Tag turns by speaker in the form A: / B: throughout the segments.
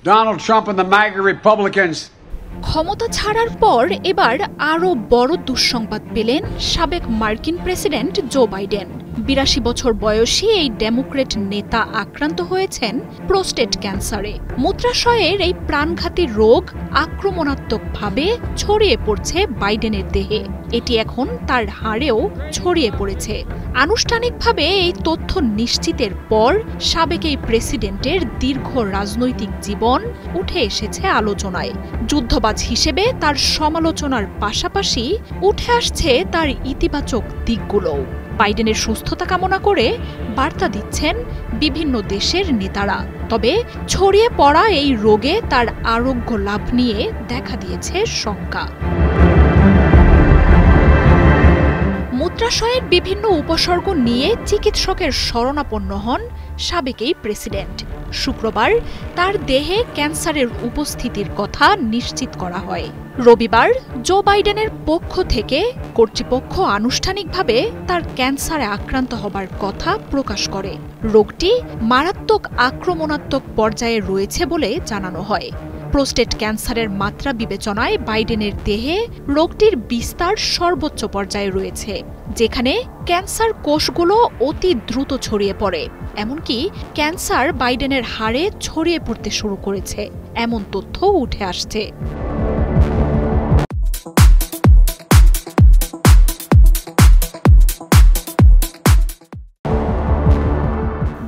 A: Donald Trump and the MAGA Republicans.
B: ক্ষমতা ছাড়ার পর এবার আরও বড় দুঃসংবাদ পেলেন সাবেক মার্কিন প্রেসিডেন্ট জো বাইডেন। ৮২ বছর বয়সী এই ডেমোক্রেট নেতা আক্রান্ত হয়েছেন প্রোস্টেট ক্যান্সারে। মূত্রাশয়ের এই প্রাণঘাতী রোগ আক্রমণাত্মকভাবে ছড়িয়ে পড়ছে বাইডেনের দেহে। এটি এখন তার হাড়েও ছড়িয়ে পড়েছে। আনুষ্ঠানিকভাবে এই তথ্য নিশ্চিতের পর সাবেক এই প্রেসিডেন্টের দীর্ঘ রাজনৈতিক জীবন উঠে এসেছে আলোচনায়। যুদ্ধবাজ হিসেবে তার সমালোচনার পাশাপাশি উঠে আসছে তার ইতিবাচক দিকগুলোও। বাইডেনের সুস্থতা কামনা করে বার্তা দিচ্ছেন বিভিন্ন দেশের নেতারা। তবে ছড়িয়ে পড়া এই রোগে তার আরোগ্য লাভ নিয়ে দেখা দিয়েছে শঙ্কা। মূত্রাশয়ের বিভিন্ন উপসর্গ নিয়ে চিকিৎসকের শরণাপন্ন হন সাবেক এই প্রেসিডেন্ট। শুক্রবার তার দেহে ক্যান্সারের উপস্থিতির কথা নিশ্চিত করা হয়। রবিবার জো বাইডেনের পক্ষ থেকে কর্তৃপক্ষ আনুষ্ঠানিকভাবে তার ক্যান্সারে আক্রান্ত হবার কথা প্রকাশ করে। রোগটি মারাত্মক আক্রমণাত্মক পর্যায়ে রয়েছে বলে জানানো হয়। প্রোস্টেট ক্যান্সারের মাত্রা বিবেচনায় বাইডেনের দেহে রোগটির বিস্তার সর্বোচ্চ পর্যায়ে রয়েছে, যেখানে ক্যান্সার কোষগুলো অতি দ্রুত ছড়িয়ে পড়ে। এমনকি ক্যান্সার বাইডেনের হাড়ে ছড়িয়ে পড়তে শুরু করেছে, এমন তথ্য উঠে আসছে।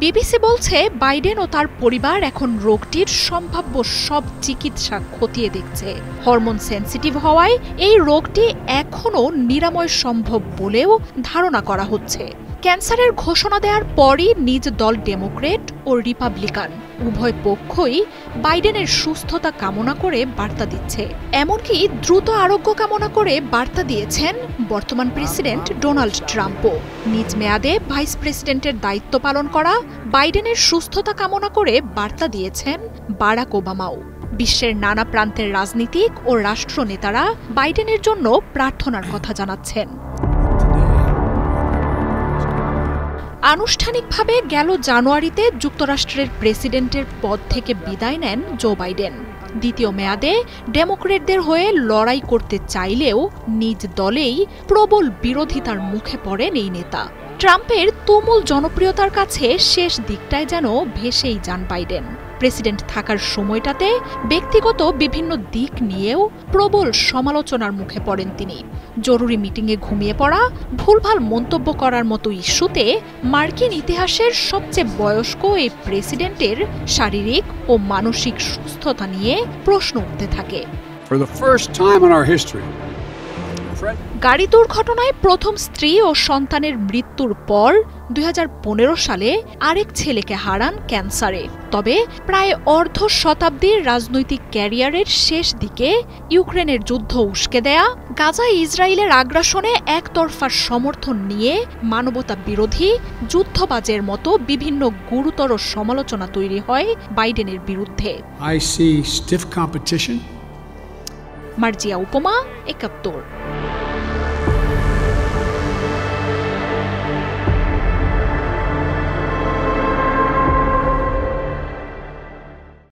B: বিবিসি বলছে বাইডেন ও তার পরিবার এখন রোগটির সম্ভাব্য সব চিকিৎসা খতিয়ে দেখছে। হরমোন সেন্সিটিভ হওয়ায় এই রোগটি এখনও নিরাময় সম্ভব বলেও ধারণা করা হচ্ছে। ক্যান্সারের ঘোষণা দেওয়ার পরই নিজ দল ডেমোক্রেট ও রিপাবলিকান উভয় পক্ষই বাইডেনের সুস্থতা কামনা করে বার্তা দিচ্ছে। এমনকি দ্রুত আরোগ্য কামনা করে বার্তা দিয়েছেন বর্তমান প্রেসিডেন্ট ডোনাল্ড ট্রাম্পও। নিজ মেয়াদে ভাইস প্রেসিডেন্টের দায়িত্ব পালন করা বাইডেনের সুস্থতা কামনা করে বার্তা দিয়েছেন বারাক ওবামাও। বিশ্বের নানা প্রান্তের রাজনীতিক ও রাষ্ট্রনেতারা বাইডেনের জন্য প্রার্থনার কথা জানাচ্ছেন। আনুষ্ঠানিকভাবে গেল জানুয়ারিতে যুক্তরাষ্ট্রের প্রেসিডেন্টের পদ থেকে বিদায় নেন জো বাইডেন। দ্বিতীয় মেয়াদে ডেমোক্রেটদের হয়ে লড়াই করতে চাইলেও নিজ দলেই প্রবল বিরোধিতার মুখে পড়েন এই নেতা। ট্রাম্পের তুমুল জনপ্রিয়তার কাছে শেষ দিকটায় যেন ভেসেই যান বাইডেন। প্রেসিডেন্ট থাকার সময়টাতে ব্যক্তিগত বিভিন্ন দিক নিয়েও প্রবল সমালোচনার মুখে পড়েন তিনি। জরুরি মিটিংয়ে ঘুমিয়ে পড়া, ভুলভাল মন্তব্য করার মতো ইস্যুতে মার্কিন ইতিহাসের সবচেয়ে বয়স্ক এই প্রেসিডেন্টের শারীরিক ও মানসিক সুস্থতা নিয়ে প্রশ্ন উঠতে থাকে। গাড়ি দুর্ঘটনায় প্রথম স্ত্রী ও সন্তানের মৃত্যুর পর ২০১৫ সালে আরেক ছেলেকে হারান ক্যান্সারে। তবে প্রায় অর্ধ শতাব্দীর রাজনৈতিক ক্যারিয়ারের শেষ দিকে ইউক্রেনের যুদ্ধ উস্কে দেয়া, গাজায় ইসরায়েলের আগ্রাসনে একতরফা সমর্থন নিয়ে মানবতা বিরোধী যুদ্ধবাজের মতো বিভিন্ন গুরুতর সমালোচনা তৈরি হয় বাইডেনের বিরুদ্ধে।
A: I see stiff competition.
B: Marjia উপমা, ৭১।